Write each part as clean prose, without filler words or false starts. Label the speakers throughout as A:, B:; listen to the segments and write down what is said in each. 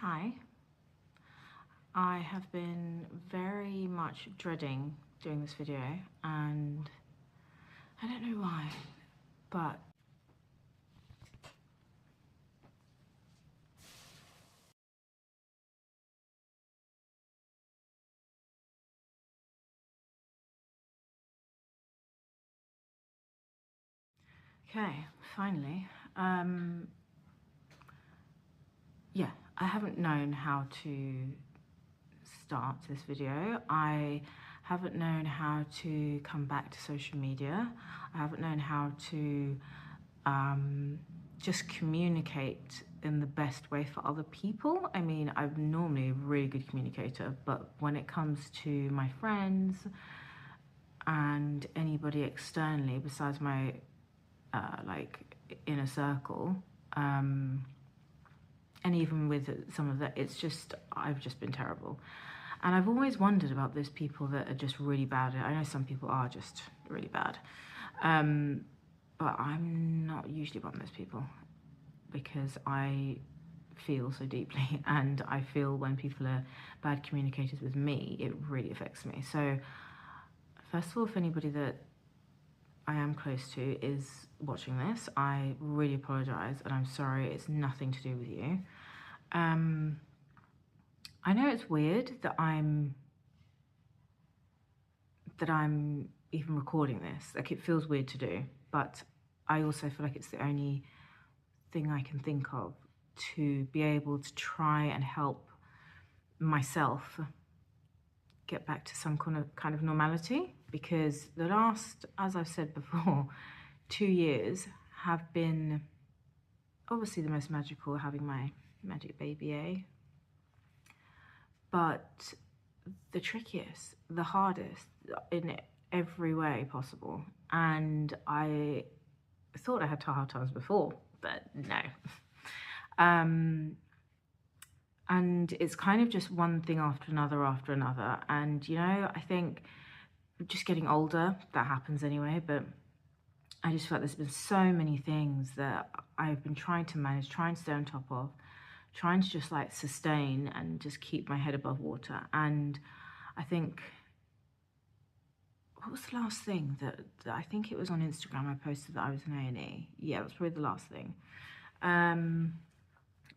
A: Hi. I have been very much dreading doing this video, and I don't know why, but okay, finally. Yeah, I haven't known how to start this video. I haven't known how to come back to social media. I haven't known how to just communicate in the best way for other people. I mean, I'm normally a really good communicator, but when it comes to my friends and anybody externally besides my like inner circle, and even with some of that, I've just been terrible. And I've always wondered about those people that are just really bad. I know some people are just really bad, but I'm not usually one of those people because I feel so deeply, and I feel when people are bad communicators with me, it really affects me. So first of all, if anybody that I am close to is watching this, I really apologize, and I'm sorry. It's nothing to do with you. I know it's weird that I'm even recording this. Like, it feels weird to do, but I also feel like it's the only thing I can think of to be able to try and help myself get back to some kind of normality, because the last, as I've said before, 2 years have been obviously the most magical, having my magic baby, but the trickiest, the hardest in every way possible. And I thought I had hard times before, but no. And it's kind of just one thing after another. And, you know, I think just getting older, that happens anyway, but I just feel like there's been so many things that I've been trying to manage, trying to stay on top of, trying to just like sustain and just keep my head above water. And I think, what was the last thing that I think it was on Instagram I posted that I was in A&E. Yeah, that was probably the last thing.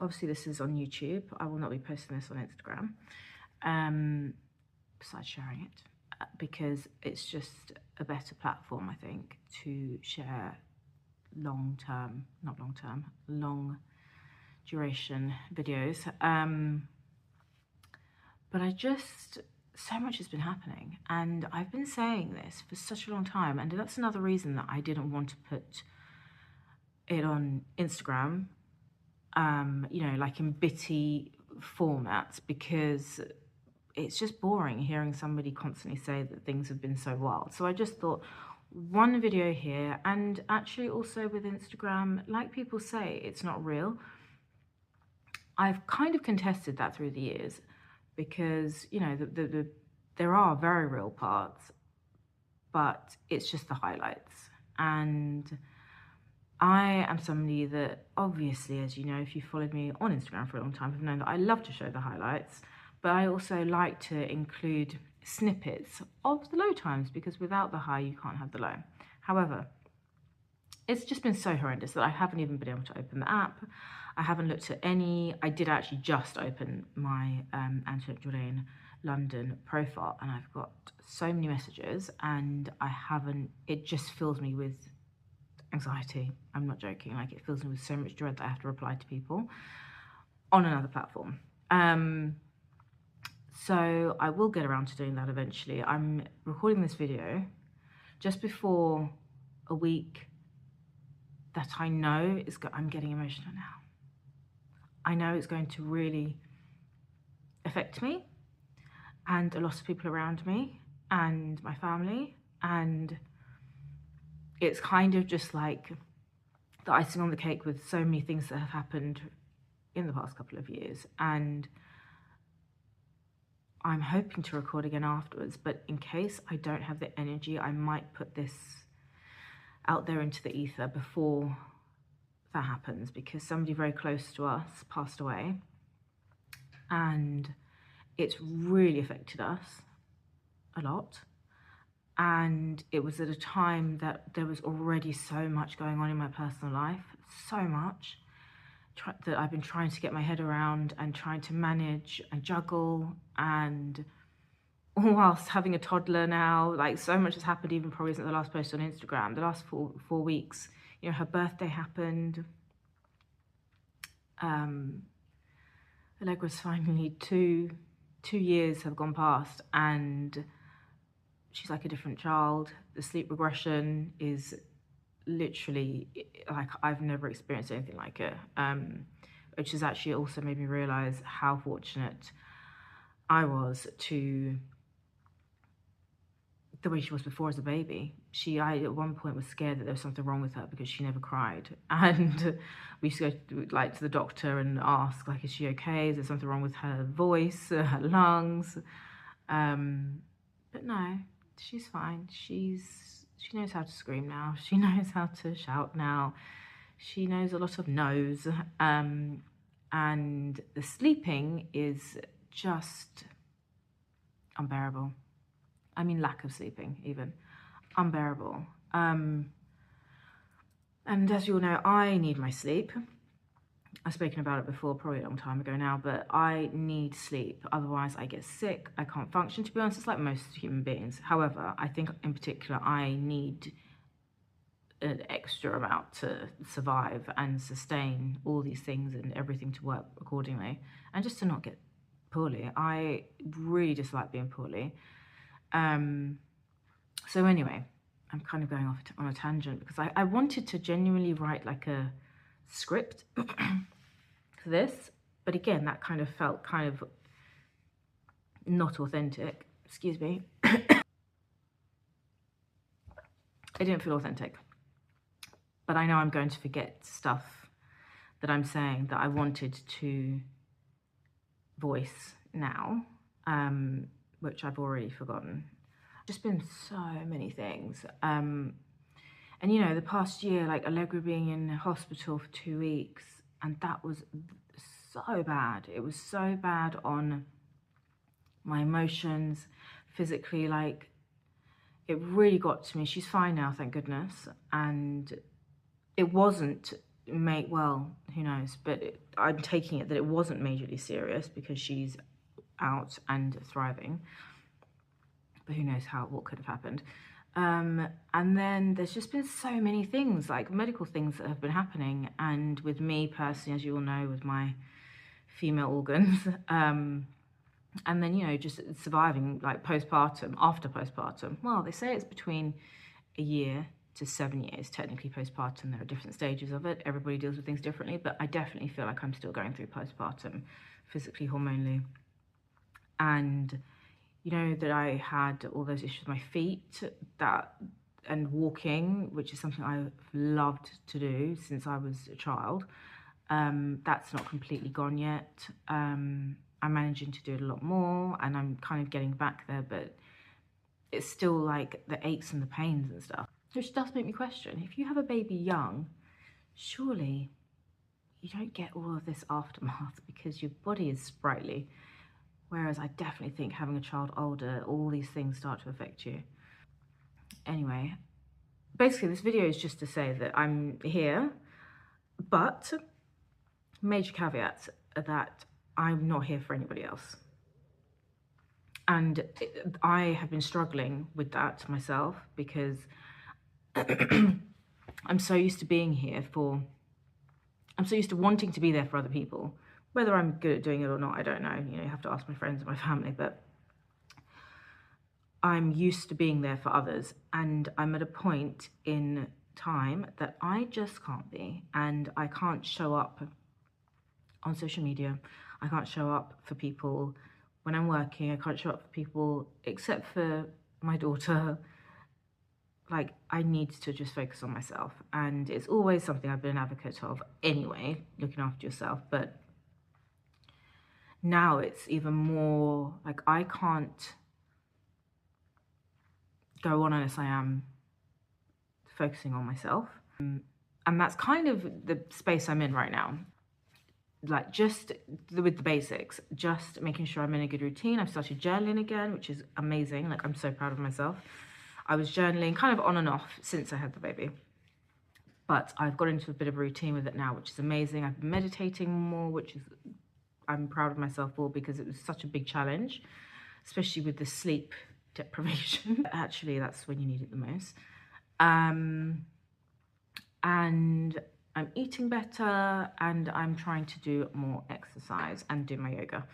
A: Obviously this is on YouTube. I will not be posting this on Instagram, besides sharing it, because it's just a better platform, I think, to share long duration videos. But so much has been happening, and I've been saying this for such a long time, and that's another reason that I didn't want to put it on Instagram, you know, like in bitty formats, because it's just boring hearing somebody constantly say that things have been so wild. So I just thought, one video here, and actually also with Instagram, like people say, it's not real. I've kind of contested that through the years, because, you know, there are very real parts, but it's just the highlights. And I am somebody that, obviously, as you know, if you followed me on Instagram for a long time, have known that I love to show the highlights, but I also like to include snippets of the low times, because without the high, you can't have the low. However, it's just been so horrendous that I haven't even been able to open the app. I haven't looked at any. I did actually just open my Antoinette Jourdain London profile, and I've got so many messages, and I haven't, it just fills me with anxiety. I'm not joking. Like, it fills me with so much dread that I have to reply to people on another platform. So I will get around to doing that eventually. I'm recording this video just before a week that I know is, I'm getting emotional now. I know it's going to really affect me and a lot of people around me and my family, and it's kind of just like the icing on the cake with so many things that have happened in the past couple of years. And I'm hoping to record again afterwards, but in case I don't have the energy, I might put this out there into the ether before that happens, because somebody very close to us passed away, and it's really affected us a lot. And it was at a time that there was already so much going on in my personal life, so much that I've been trying to get my head around and trying to manage and juggle, and whilst having a toddler now, like so much has happened, even probably since the last post on Instagram, the last four weeks. You know, her birthday happened. Allegra's finally two years have gone past, and she's like a different child. The sleep regression is literally like I've never experienced anything like it, which has actually also made me realize how fortunate I was to the way she was before as a baby. I at one point was scared that there was something wrong with her because she never cried, and we used to go to the doctor and ask, like, is she okay? Is there something wrong with her voice, her lungs? But no, she's fine. She knows how to scream now. She knows how to shout now. She knows a lot of no's. And the sleeping is just unbearable. I mean, lack of sleeping, even. Unbearable. And as you all know, I need my sleep. I've spoken about it before, probably a long time ago now, but I need sleep. Otherwise, I get sick. I can't function, to be honest. It's like most human beings. However, I think in particular, I need an extra amount to survive and sustain all these things and everything to work accordingly. And just to not get poorly. I really dislike being poorly. So anyway, I'm kind of going off on a tangent because I wanted to genuinely write like a script for this, but again, that kind of felt kind of not authentic. Excuse me. It didn't feel authentic, but I know I'm going to forget stuff that I'm saying that I wanted to voice now, which I've already forgotten. Just been so many things. And you know, the past year, like Allegra being in hospital for 2 weeks, and that was so bad. It was so bad on my emotions, physically, like it really got to me. She's fine now, thank goodness. And it wasn't well, who knows, but I'm taking it that it wasn't majorly serious because she's out and thriving. But who knows what could have happened. And then there's just been so many things, like medical things that have been happening. And with me personally, as you all know, with my female organs, and then, you know, just surviving like postpartum, after postpartum. Well, they say it's between a year to 7 years, technically postpartum. There are different stages of it. Everybody deals with things differently, but I definitely feel like I'm still going through postpartum, physically, hormonally. And you know, that I had all those issues with my feet, and walking, which is something I've loved to do since I was a child. That's not completely gone yet. I'm managing to do it a lot more, and I'm kind of getting back there, but it's still like the aches and the pains and stuff. Which does make me question, if you have a baby young, surely you don't get all of this aftermath because your body is sprightly. Whereas I definitely think having a child older, all these things start to affect you. Anyway, basically this video is just to say that I'm here, but major caveats are that I'm not here for anybody else. And I have been struggling with that myself because I'm so used to being here I'm so used to wanting to be there for other people. Whether I'm good at doing it or not, I don't know. You know, you have to ask my friends and my family, but I'm used to being there for others. And I'm at a point in time that I just can't be. And I can't show up on social media. I can't show up for people when I'm working. I can't show up for people except for my daughter. Like, I need to just focus on myself. And it's always something I've been an advocate of anyway, looking after yourself. But now it's even more like I can't go on unless I am focusing on myself. And that's kind of the space I'm in right now. like just with the basics, just making sure I'm in a good routine. I've started journaling again, which is amazing. Like, I'm so proud of myself. I was journaling kind of on and off since I had the baby, but I've got into a bit of a routine with it now, which is amazing. I've been meditating more, which is, I'm proud of myself for, because it was such a big challenge, especially with the sleep deprivation. Actually, that's when you need it the most. And I'm eating better, and I'm trying to do more exercise and do my yoga.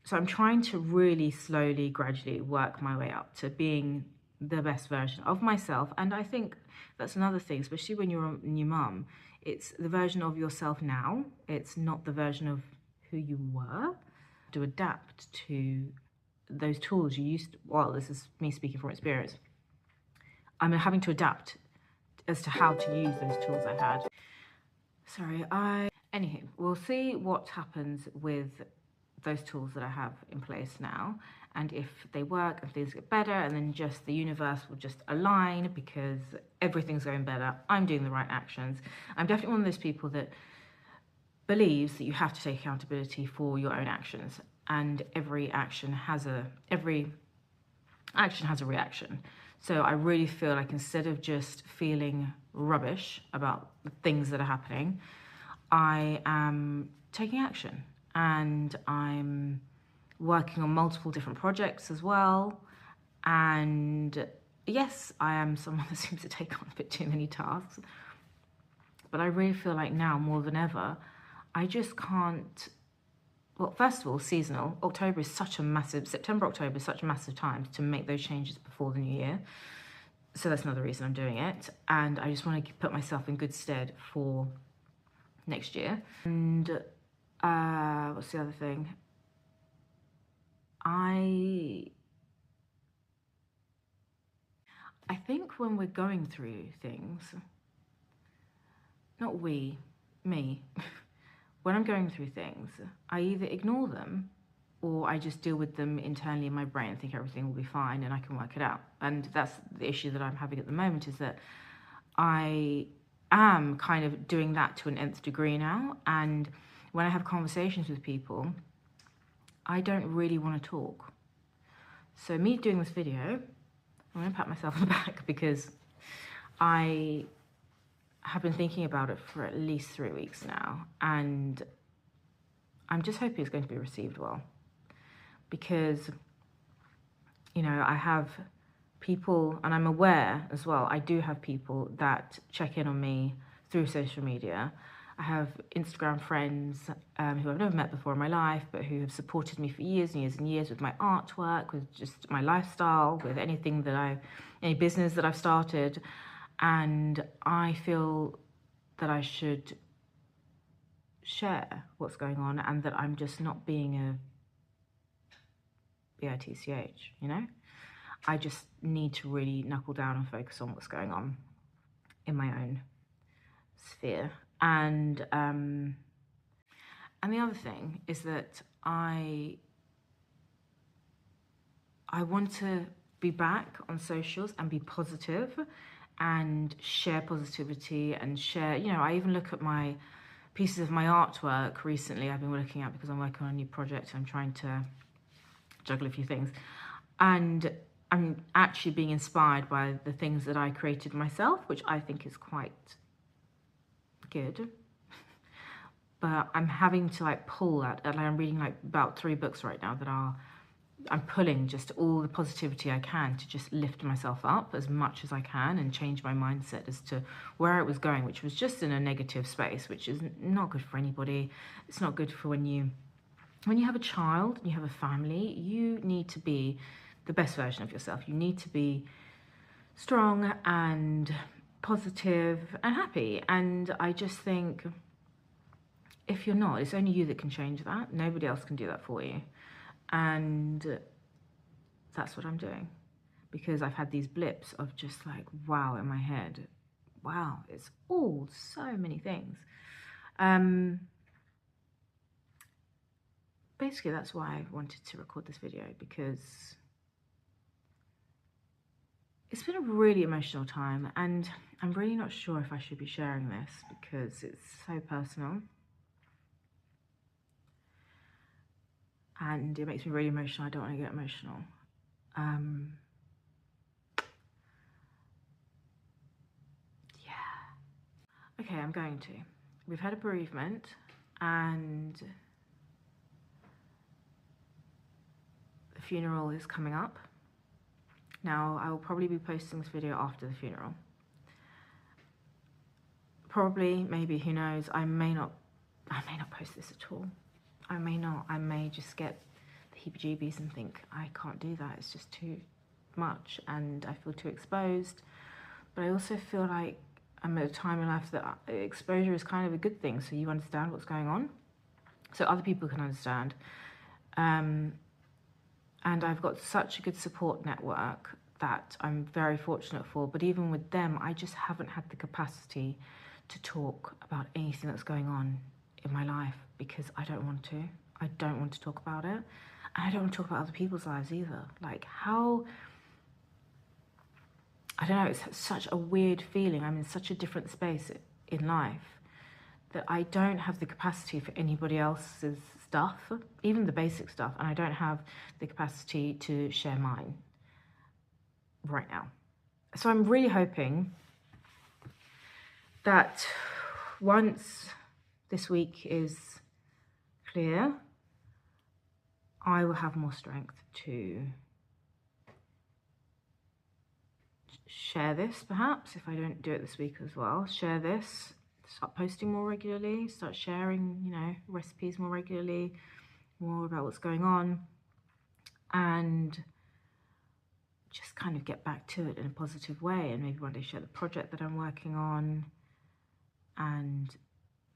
A: So I'm trying to really slowly, gradually work my way up to being the best version of myself. And I think that's another thing, especially when you're a new mum, it's the version of yourself now. It's not the version of who you were. To adapt to those tools you used to, well, this is me speaking from experience. I'm having to adapt as to how to use those tools I had. Sorry, anywho, we'll see what happens with those tools that I have in place now, and if they work and things get better, and then just the universe will just align because everything's going better. I'm doing the right actions. I'm definitely one of those people that believes that you have to take accountability for your own actions, and every action has a reaction. So I really feel like, instead of just feeling rubbish about the things that are happening, I am taking action, and I'm working on multiple different projects as well. And yes, I am someone that seems to take on a bit too many tasks, but I really feel like now more than ever, I just can't. Well, first of all, seasonal. September, October is such a massive time to make those changes before the new year. So that's another reason I'm doing it. And I just want to put myself in good stead for next year. And what's the other thing? I think when we're going through things, not we, me, when I'm going through things, I either ignore them or I just deal with them internally in my brain and think everything will be fine and I can work it out. And that's the issue that I'm having at the moment, is that I am kind of doing that to an nth degree now. And when I have conversations with people, I don't really want to talk. So me doing this video, I'm going to pat myself on the back, because I have been thinking about it for at least 3 weeks now, and I'm just hoping it's going to be received well, because, you know, I have people, and I'm aware as well, I do have people that check in on me through social media. I have Instagram friends who I've never met before in my life, but who have supported me for years and years and years with my artwork, with just my lifestyle, with any business that I've started. And I feel that I should share what's going on, and that I'm just not being a bitch, you know? I just need to really knuckle down and focus on what's going on in my own sphere. And the other thing is that I want to be back on socials and be positive and share positivity and share, you know, I even look at my pieces of my artwork recently I've been looking at, because I'm working on a new project. I'm trying to juggle a few things, and I'm actually being inspired by the things that I created myself, which I think is quite good. But I'm having to like pull that, and I'm reading like about 3 books right now that I'm pulling just all the positivity I can to just lift myself up as much as I can and change my mindset as to where it was going, which was just in a negative space, which is not good for anybody. It's not good for when you have a child and you have a family. You need to be the best version of yourself. You need to be strong and positive and happy. And I just think, if you're not, it's only you that can change that. Nobody else can do that for you. And that's what I'm doing, because I've had these blips of just like, wow, in my head. Wow, it's all so many things. Basically, that's why I wanted to record this video, because it's been a really emotional time, and I'm really not sure if I should be sharing this because it's so personal. and it makes me really emotional. I don't want to get emotional. Yeah. Okay, I'm going to. We've had a bereavement, and the funeral is coming up. Now, I will probably be posting this video after the funeral. Probably, maybe, who knows, I may not post this at all. I may not. I may just get the heebie-jeebies and think, I can't do that, it's just too much, and I feel too exposed. But I also feel like I'm at a time in life that exposure is kind of a good thing, so you understand what's going on, so other people can understand. And I've got such a good support network that I'm very fortunate for, but even with them, I just haven't had the capacity to talk about anything that's going on in my life because I don't want to. I don't want to talk about it. And I don't want to talk about other people's lives either. Like, how, I don't know, it's such a weird feeling. I'm in such a different space in life that I don't have the capacity for anybody else's stuff, even the basic stuff, and I don't have the capacity to share mine right now. So I'm really hoping that once this week is clear, I will have more strength to share this, perhaps, if I don't do it this week as well. Share this, start posting more regularly, start sharing, you know, recipes more regularly, more about what's going on, and just kind of get back to it in a positive way, and maybe one day share the project that I'm working on and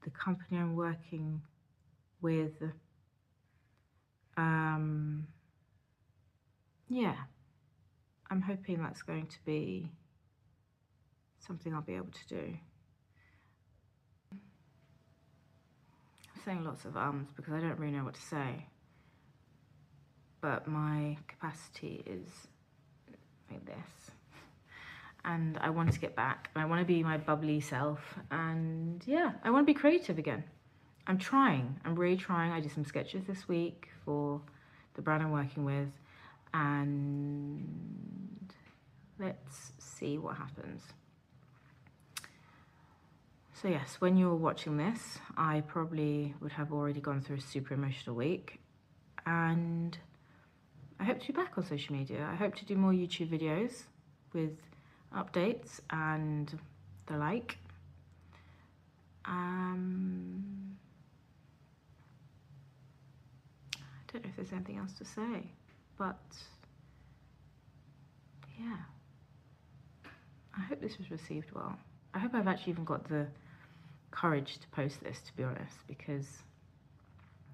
A: the company I'm working with. Yeah, I'm hoping that's going to be something I'll be able to do. I'm saying lots of ums because I don't really know what to say, but my capacity is like this, and I want to get back, and I want to be my bubbly self, and yeah, I want to be creative again. I'm trying, I'm really trying. I did some sketches this week for the brand I'm working with, and let's see what happens. So yes, when you're watching this, I probably would have already gone through a super emotional week, and I hope to be back on social media. I hope to do more YouTube videos with updates and the like. I don't know if there's anything else to say, but yeah, I hope this was received well. I hope I've actually even got the courage to post this, to be honest, because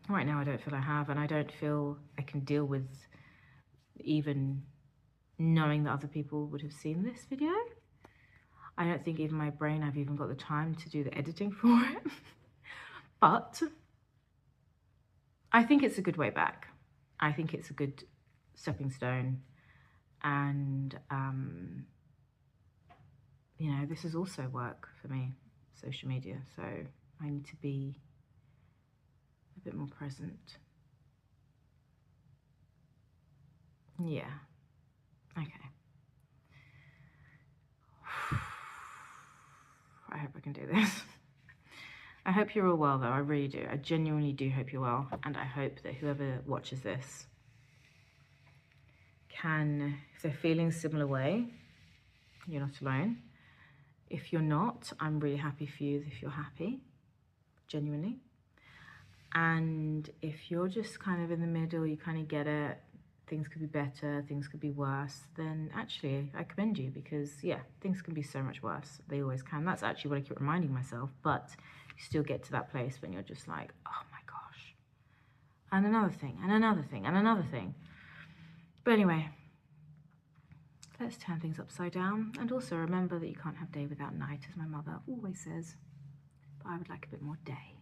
A: right now I don't feel I have, and I don't feel I can deal with even knowing that other people would have seen this video. I don't think even my brain, I've even got the time to do the editing for it. But I think it's a good way back. I think it's a good stepping stone. And, you know, this is also work for me, social media. So I need to be a bit more present. Yeah. Okay. I hope I can do this. I hope you're all well, though. I really do. I genuinely do hope you're well. And I hope that whoever watches this can, if they're feeling a similar way, you're not alone. If you're not, I'm really happy for you if you're happy, genuinely. And if you're just kind of in the middle, you kind of get it, things could be better, things could be worse, then actually I commend you, because yeah, things can be so much worse. They always can. That's actually what I keep reminding myself, but you still get to that place when you're just like, oh my gosh. And another thing, and another thing, and another thing. But anyway, let's turn things upside down. And also remember that you can't have day without night, as my mother always says. But I would like a bit more day.